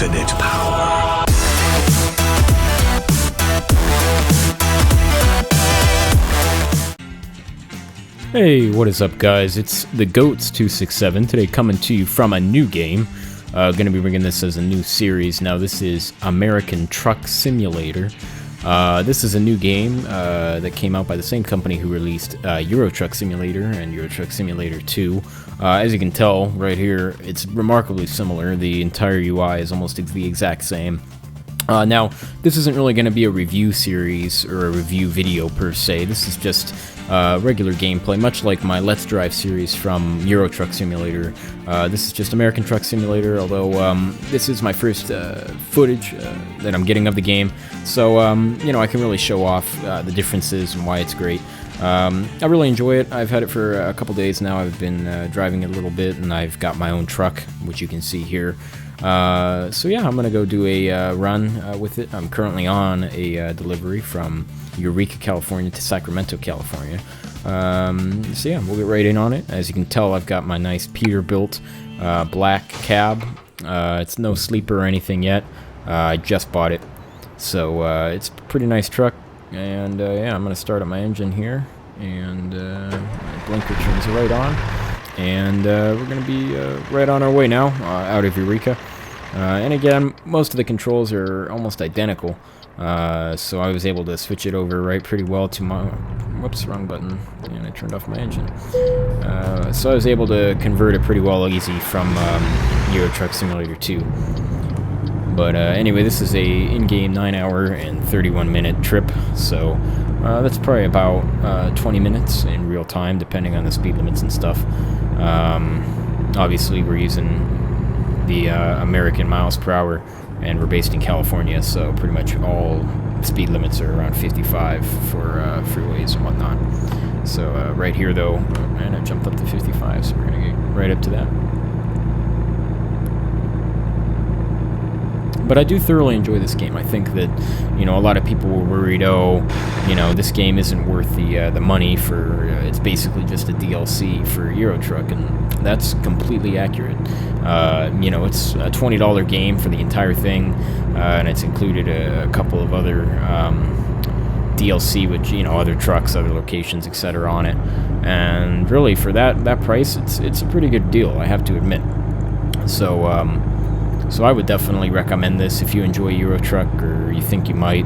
infinite power. Hey, what is up, guys? It's the Goats267 today, coming to you from a new game. Gonna be bringing this as a new series. Now, this is American Truck Simulator. This is a new game that came out by the same company who released Euro Truck Simulator and Euro Truck Simulator 2. As you can tell right here, it's remarkably similar. The entire UI is almost the exact same. Now, this isn't really going to be a review series or a review video per se. This is just regular gameplay, much like my Let's Drive series from Euro Truck Simulator. This is just American Truck Simulator, although this is my first footage that I'm getting of the game, so you know, I can really show off the differences and why it's great. I really enjoy it. I've had it for a couple days now. I've been driving it a little bit, and I've got my own truck, which you can see here. So yeah, I'm gonna go do a run with it. I'm currently on a delivery from Eureka, California to Sacramento, California. So yeah, we'll get right in on it. As you can tell, I've got my nice Peterbilt black cab. It's no sleeper or anything yet. I just bought it, so it's a pretty nice truck. And yeah, I'm gonna start up my engine here, and my blinker turns right on. And we're going to be right on our way now, out of Eureka. And again, most of the controls are almost identical, so I was able to switch it over pretty well to my... Whoops, wrong button, and I turned off my engine. So I was able to convert it pretty well easy from Euro Truck Simulator 2. But anyway, this is a in-game 9-hour and 31-minute trip, so that's probably about 20 minutes in real time, depending on the speed limits and stuff. Obviously, we're using the American miles per hour, and we're based in California, so pretty much all speed limits are around 55 for freeways and whatnot. So right here, though, and I jumped up to 55, so we're going to get right up to that. But I do thoroughly enjoy this game. I think that, you know, a lot of people were worried, oh, you know, this game isn't worth the money for, it's basically just a DLC for Euro Truck, and that's completely accurate. You know, it's a $20 game for the entire thing, and it's included a couple of other DLC with, you know, other trucks, other locations, etc. on it. And really, for that price, it's a pretty good deal, I have to admit. So I would definitely recommend this if you enjoy Euro Truck, or you think you might.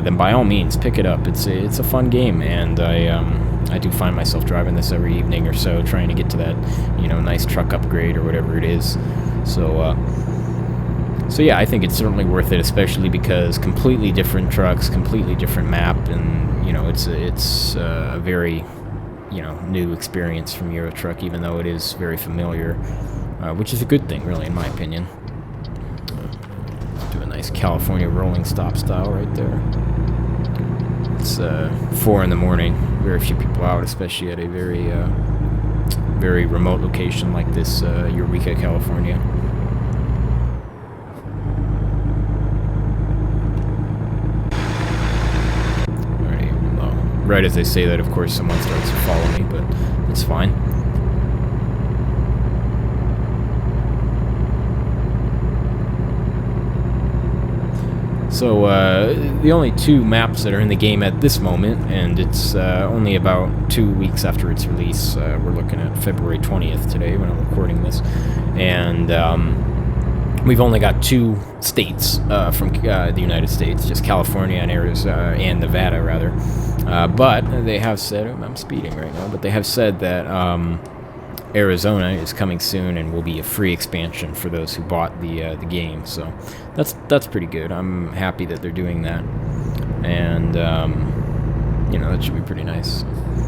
Then by all means, pick it up. It's a fun game, and I do find myself driving this every evening or so, trying to get to that, you know, nice truck upgrade or whatever it is. So yeah, I think it's certainly worth it, especially because completely different trucks, completely different map, and you know, it's a very, you know, new experience from Euro Truck, even though it is very familiar, which is a good thing, really, in my opinion. Do a nice California rolling stop style right there. It's 4 in the morning. Very few people out, especially at a very remote location like this, Eureka, California. Alright, well, right as I say that, of course, someone starts to follow me, but that's fine. So, the only 2 maps that are in the game at this moment, and it's only about 2 weeks after its release. We're looking at February 20th today when I'm recording this, and we've only got 2 states from the United States, just California and Arizona, and Nevada, rather. But they have said, I'm speeding right now, but they have said that Arizona is coming soon and will be a free expansion for those who bought the game. So that's pretty good. I'm happy that they're doing that, and you know, that should be pretty nice.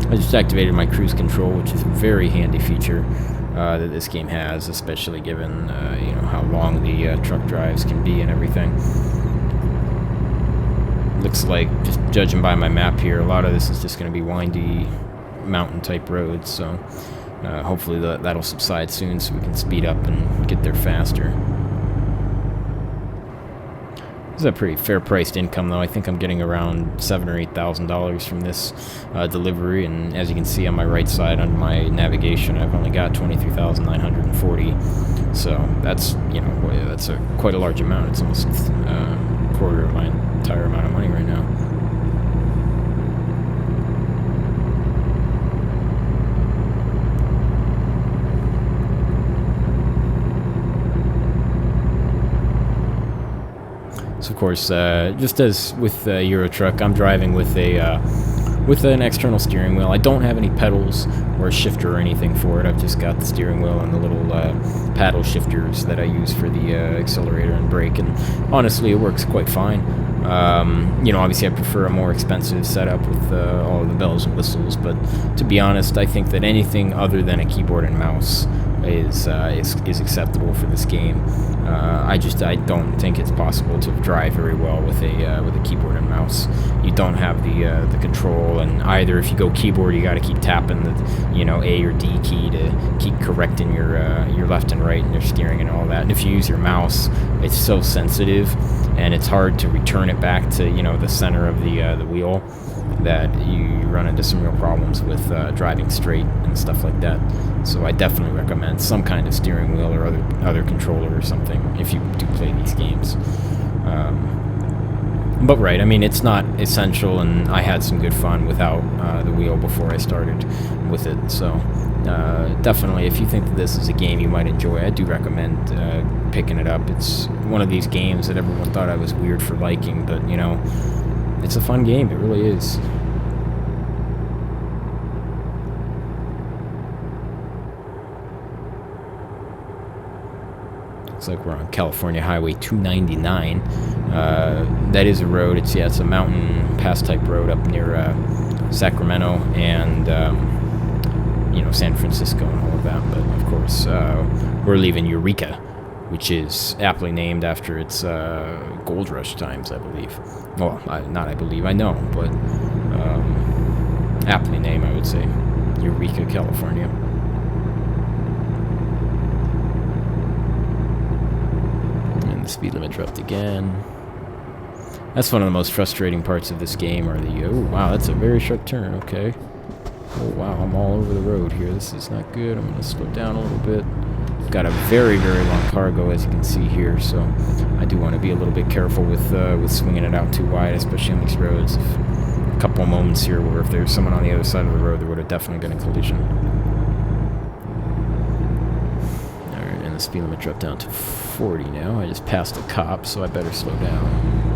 I just activated my cruise control, which is a very handy feature that this game has, especially given you know, how long the truck drives can be and everything. Looks like, just judging by my map here, a lot of this is just going to be windy mountain type roads, so hopefully that'll subside soon so we can speed up and get there faster. This is a pretty fair priced income, though. I think I'm getting around $7,000 or $8,000 from this delivery, and as you can see on my right side under my navigation, I've only got $23,940. So that's, you know, that's quite a large amount. It's almost a quarter of my entire amount of money right now. So of course, just as with Euro Truck, I'm driving with an external steering wheel. I don't have any pedals or a shifter or anything for it. I've just got the steering wheel and the little paddle shifters that I use for the accelerator and brake, and honestly, it works quite fine. You know, obviously I prefer a more expensive setup with all of the bells and whistles, but to be honest, I think that anything other than a keyboard and mouse is acceptable for this game. I don't think it's possible to drive very well with a keyboard and mouse. You don't have the control, and either if you go keyboard, you got to keep tapping the, you know, A or D key to keep correcting your left and right and your steering and all that. And if you use your mouse, it's so sensitive, and it's hard to return it back to, you know, the center of the wheel, that you run into some real problems with driving straight and stuff like that. So I definitely recommend some kind of steering wheel or other controller or something if you do play these games. But right, I mean, it's not essential, and I had some good fun without the wheel before I started with it. So definitely, if you think that this is a game you might enjoy, I do recommend picking it up. It's one of these games that everyone thought I was weird for liking, but, you know, it's a fun game. It really is. Looks like we're on California Highway 299. That is a road. It's a mountain pass type road up near Sacramento and you know, San Francisco and all of that. But of course, we're leaving Eureka, which is aptly named after its gold rush times, I believe. Well, not I believe, I know, but aptly named, I would say. Eureka, California. And the speed limit dropped again. That's one of the most frustrating parts of this game, are the... Oh, wow, that's a very sharp turn, okay. Oh, wow, I'm all over the road here. This is not good. I'm going to slow down a little bit. Got a very, very long cargo, as you can see here, so I do want to be a little bit careful with swinging it out too wide, especially on these roads. A couple of moments here where if there's someone on the other side of the road, there would have definitely been a collision. Alright, and the speed limit dropped down to 40 now. I just passed a cop, so I better slow down.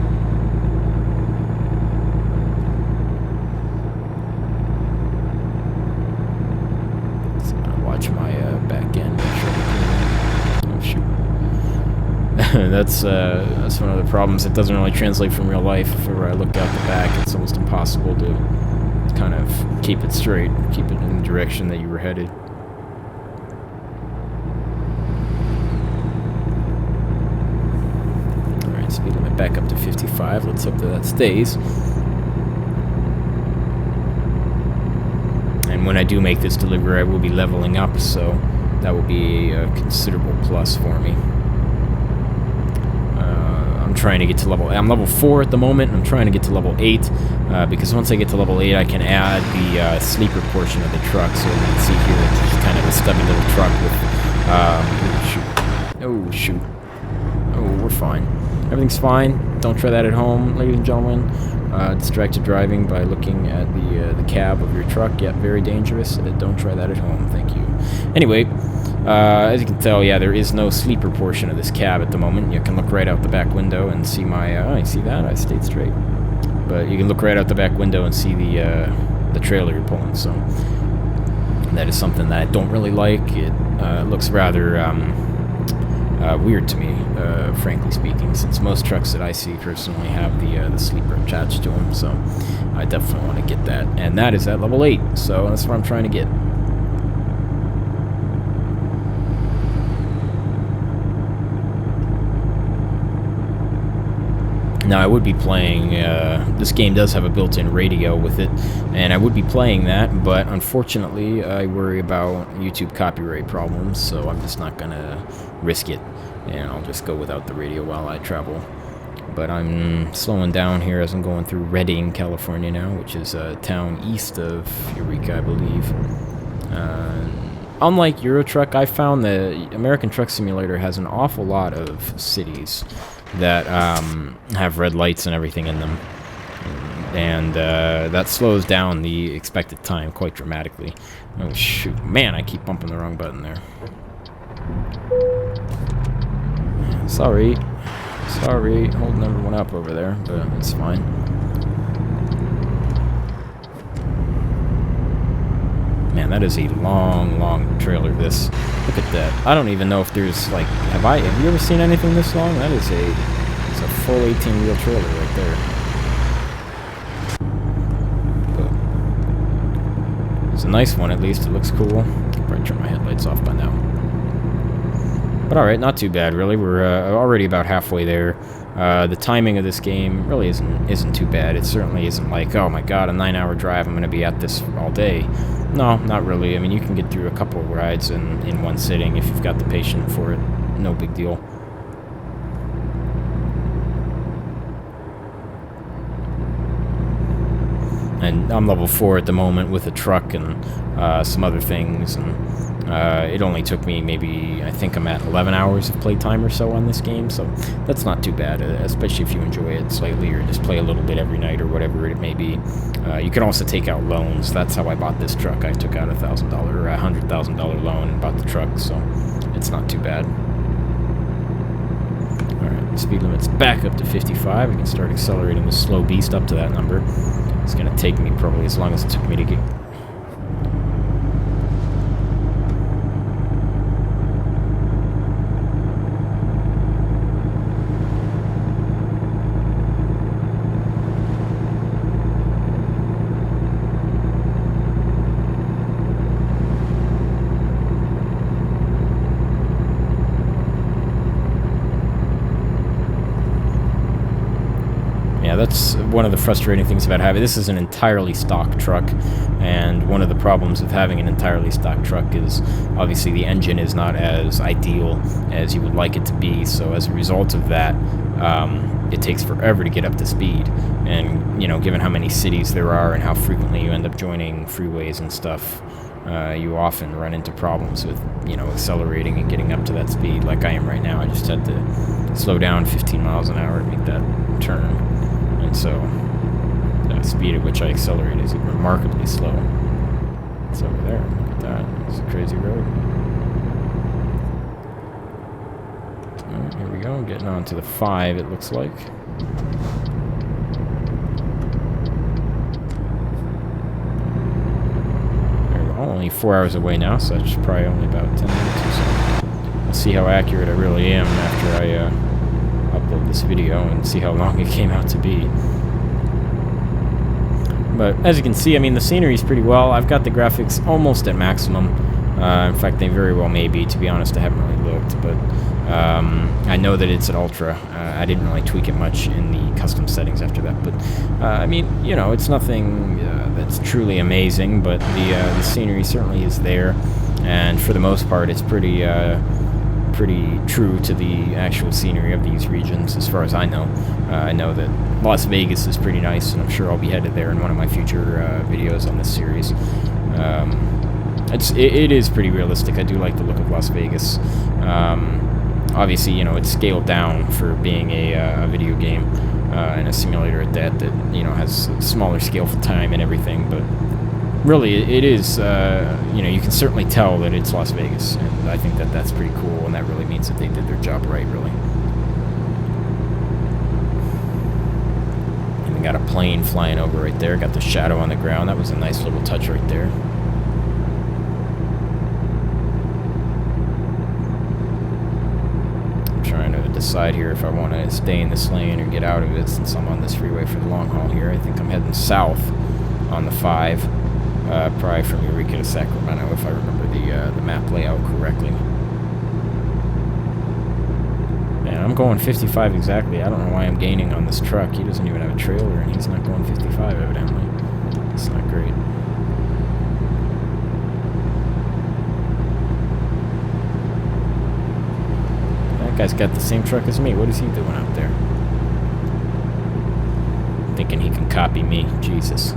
Watch my back end. Oh shoot! that's one of the problems. It doesn't really translate from real life. If I look out the back, it's almost impossible to kind of keep it straight, keep it in the direction that you were headed. All right, speed limit back up to 55. Let's hope that stays. And when I do make this delivery, I will be leveling up, so that will be a considerable plus for me. I'm trying to get to I'm level 4 at the moment, and I'm trying to get to level 8, because once I get to level 8, I can add the sleeper portion of the truck. So you can see here, it's just kind of a stubby little truck with, oh shoot, oh, we're fine. Everything's fine. Don't try that at home, ladies and gentlemen. Distracted driving by looking at the cab of your truck. Yeah, very dangerous. Don't try that at home. Thank you. Anyway, as you can tell, yeah, there is no sleeper portion of this cab at the moment. You can look right out the back window and see my... oh, you see that? I stayed straight. But you can look right out the back window and see the trailer you're pulling. So that is something that I don't really like. It looks rather... weird to me, frankly speaking, since most trucks that I see personally have the sleeper attached to them, so I definitely want to get that, and that is at level 8, so that's what I'm trying to get. Now, I would be playing, this game does have a built-in radio with it, and I would be playing that, but unfortunately, I worry about YouTube copyright problems, so I'm just not gonna risk it, and I'll just go without the radio while I travel. But I'm slowing down here as I'm going through Redding, California now, which is a town east of Eureka, I believe. unlike Euro Truck, I found the American Truck Simulator has an awful lot of cities that have red lights and everything in them. And that slows down the expected time quite dramatically. Oh, shoot. Man, I keep bumping the wrong button there. Sorry. Sorry. Holding everyone up over there, but it's fine. Man, that is a long, long trailer, this. Look at that. I don't even know if there's, like... Have you ever seen anything this long? That is it's a full 18-wheel trailer right there. It's a nice one, at least. It looks cool. I'll probably turn my headlights off by now. But alright, not too bad, really. We're already about halfway there. The timing of this game really isn't too bad. It certainly isn't like, oh my god, a 9-hour drive, I'm going to be at this all day. No, not really. I mean, you can get through a couple of rides in one sitting if you've got the patience for it. No big deal. And I'm level 4 at the moment with a truck and some other things, and it only took me maybe, I think I'm at 11 hours of playtime or so on this game, so that's not too bad, especially if you enjoy it slightly or just play a little bit every night or whatever it may be. You can also take out loans. That's how I bought this truck. I took out $1,000 or a $100,000 loan and bought the truck, so it's not too bad. Alright, the speed limit's back up to 55. I can start accelerating the slow beast up to that number. It's going to take me probably as long as it took me to get... Yeah, that's one of the frustrating things about having... This is an entirely stock truck, and one of the problems with having an entirely stock truck is obviously the engine is not as ideal as you would like it to be, so as a result of that, it takes forever to get up to speed. And, you know, given how many cities there are and how frequently you end up joining freeways and stuff, you often run into problems with, you know, accelerating and getting up to that speed like I am right now. I just had to slow down 15 miles an hour to make that turn. And so the speed at which I accelerate is remarkably slow. It's over there. Look at that. It's a crazy road. Alright, here we go. Getting on to the 5, it looks like. There we go. Only 4 hours away now, so that's probably only about 10 minutes or so. We'll see how accurate I really am after I upload this video and see how long it came out to be. But as you can see, I mean, the scenery is pretty well. I've got the graphics almost at maximum. In fact, they very well may be. To be honest, I haven't really looked, but I know that it's at ultra. I didn't really tweak it much in the custom settings after that, but I mean, you know, it's nothing that's truly amazing, but the scenery certainly is there, and for the most part, it's pretty true to the actual scenery of these regions, as far as I know. I know that Las Vegas is pretty nice, and I'm sure I'll be headed there in one of my future videos on this series. It is pretty realistic. I do like the look of Las Vegas. Obviously, you know, it's scaled down for being a video game and a simulator at that, you know, has a smaller scale for time and everything, but really, it is, you know, you can certainly tell that it's Las Vegas, and I think that that's pretty cool, and that really means that they did their job right, really. And we got a plane flying over right there, got the shadow on the ground. That was a nice little touch right there. I'm trying to decide here if I want to stay in this lane or get out of it, since I'm on this freeway for the long haul here. I think I'm heading south on the 5. Probably from Eureka to Sacramento, if I remember the map layout correctly. Man, I'm going 55 exactly. I don't know why I'm gaining on this truck. He doesn't even have a trailer, and he's not going 55, evidently. It's not great. That guy's got the same truck as me. What is he doing out there? Thinking he can copy me. Jesus.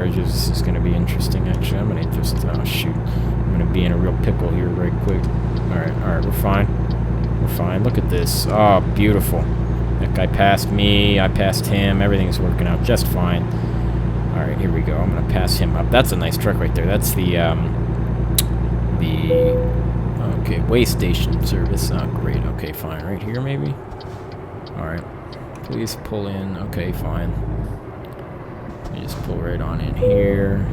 charges. This is going to be interesting, actually. I'm going to just, oh, shoot. I'm going to be in a real pickle here right quick. Alright, we're fine. We're fine. Look at this. Oh, beautiful. That guy passed me. I passed him. Everything's working out just fine. Alright, here we go. I'm going to pass him up. That's a nice truck right there. That's the okay, way station service. Oh, great. Okay, fine. Right here, maybe? Alright. Please pull in. Okay, fine. Let me just pull right on in here.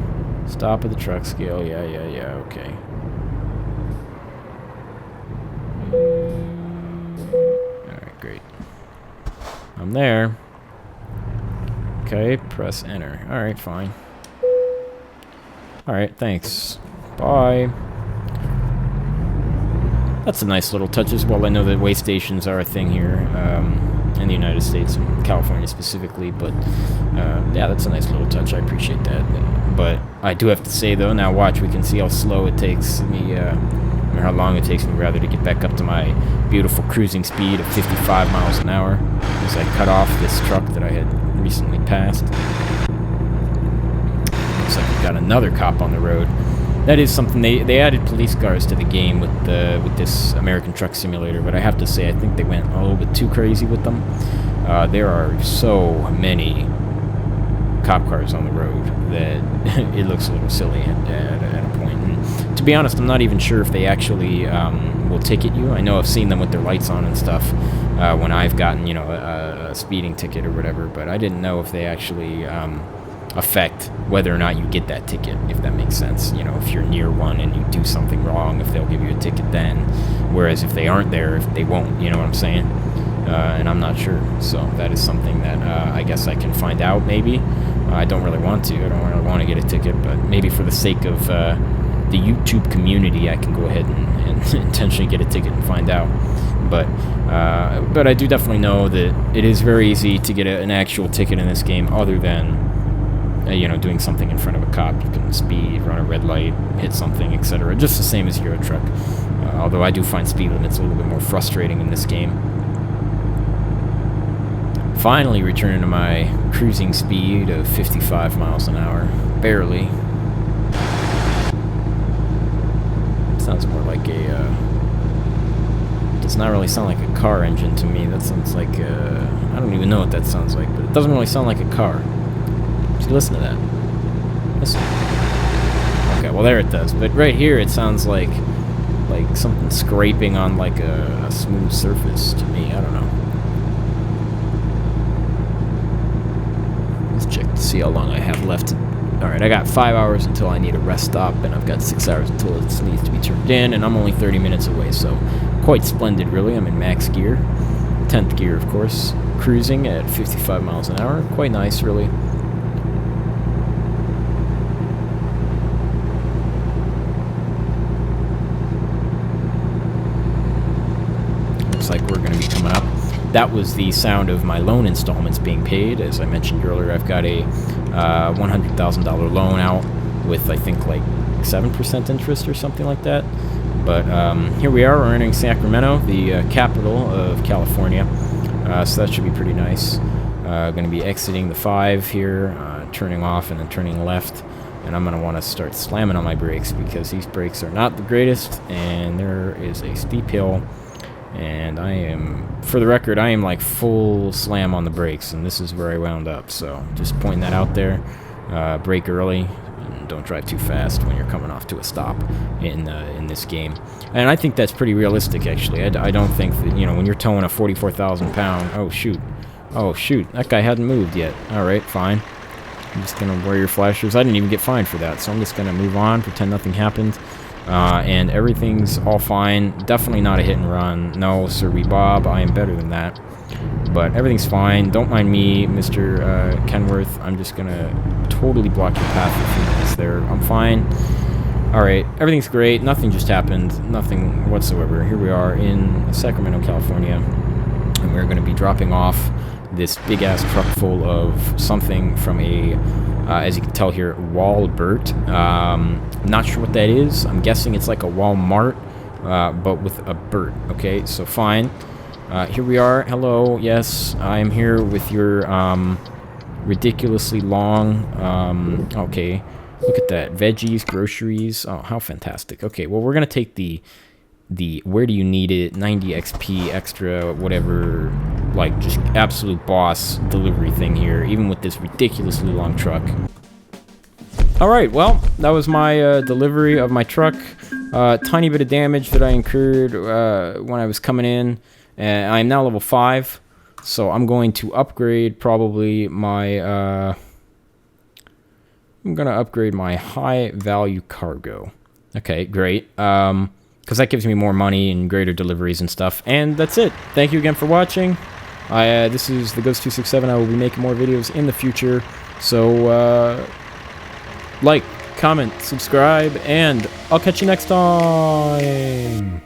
Stop at the truck scale. Yeah, okay. Alright, great. I'm there. Okay, press enter. Alright, fine. Alright, thanks. Bye. That's a nice little touch as well. I know that way stations are a thing here in the United States, and California specifically, but yeah, that's a nice little touch. I appreciate that. But I do have to say, though, now watch, we can see how slow it takes me, or how long it takes me, rather, to get back up to my beautiful cruising speed of 55 miles an hour as I cut off this truck that I had recently passed. Looks like we got another cop on the road. That is something, they added police cars to the game with this American Truck Simulator, but I have to say I think they went a little bit too crazy with them. There are so many cop cars on the road that it looks a little silly at a point. And to be honest, I'm not even sure if they actually will ticket you. I know I've seen them with their lights on and stuff when I've gotten, you know, a speeding ticket or whatever, but I didn't know if they actually affect whether or not you get that ticket, if that makes sense. You know, if you're near one and you do something wrong, if they'll give you a ticket then, whereas if they aren't there, if they won't, you know what I'm saying? And I'm not sure, so that is something that I guess I can find out, maybe. I don't really want to. I don't really want to get a ticket, but maybe for the sake of the YouTube community, I can go ahead and intentionally get a ticket and find out. But I do definitely know that it is very easy to get an actual ticket in this game, other than you know, doing something in front of a cop. You can speed, run a red light, hit something, etc. Just the same as Euro Truck. Although I do find speed limits a little bit more frustrating in this game. Finally returning to my cruising speed of 55 miles an hour. Barely. It sounds more like a... does not really sound like a car engine to me. That sounds like... I don't even know what that sounds like, but it doesn't really sound like a car. See, listen to that. Listen. Okay, well there it does. But right here it sounds like something scraping on like a smooth surface to me. I don't know. Let's check to see how long I have left. Alright, I got 5 hours until I need a rest stop, and I've got 6 hours until it needs to be turned in, and I'm only 30 minutes away, so quite splendid, really. I'm in max gear. 10th gear, of course. Cruising at 55 miles an hour. Quite nice, really. Like we're going to be coming up. That was the sound of my loan installments being paid. As I mentioned earlier, I've got a $100,000 loan out with, I think, like 7% interest or something like that. But here we are. We're entering Sacramento, the capital of California. So that should be pretty nice. Going to be exiting the 5 here, turning off and then turning left. And I'm going to want to start slamming on my brakes because these brakes are not the greatest. And there is a steep hill. And I am, for the record, I am like full slam on the brakes, and this is where I wound up. So just pointing that out there. Brake early, and don't drive too fast when you're coming off to a stop in this game. And I think that's pretty realistic, actually. I don't think that, you know, when you're towing a 44,000 pound, oh shoot, that guy hadn't moved yet. All right, fine. I'm just gonna wear your flashers. I didn't even get fined for that, so I'm just gonna move on, pretend nothing happened. And everything's all fine. Definitely not a hit and run. No, sirree Bob, I am better than that. But everything's fine. Don't mind me, Mr. Kenworth. I'm just gonna totally block your path for a few minutes there. I'm fine. Alright, everything's great. Nothing just happened. Nothing whatsoever. Here we are in Sacramento, California. And we're gonna be dropping off this big-ass truck full of something from a... as you can tell here, Walbert. Not sure what that is. I'm guessing it's like a Walmart, but with a Bert. Okay, so fine. Here we are. Hello. Yes, I'm here with your ridiculously long. Okay, look at that. Veggies, groceries. Oh, how fantastic. Okay, well, we're going to take the where do you need it, 90 XP extra, whatever, like, just absolute boss delivery thing here, even with this ridiculously long truck. Alright, well, that was my delivery of my truck. Tiny bit of damage that I incurred when I was coming in. I'm now level 5, so I'm going to upgrade probably my... I'm going to upgrade my high value cargo. Okay, great. Because that gives me more money and greater deliveries and stuff. And that's it. Thank you again for watching. This is the Ghost 267. I will be making more videos in the future. So, like, comment, subscribe, and I'll catch you next time.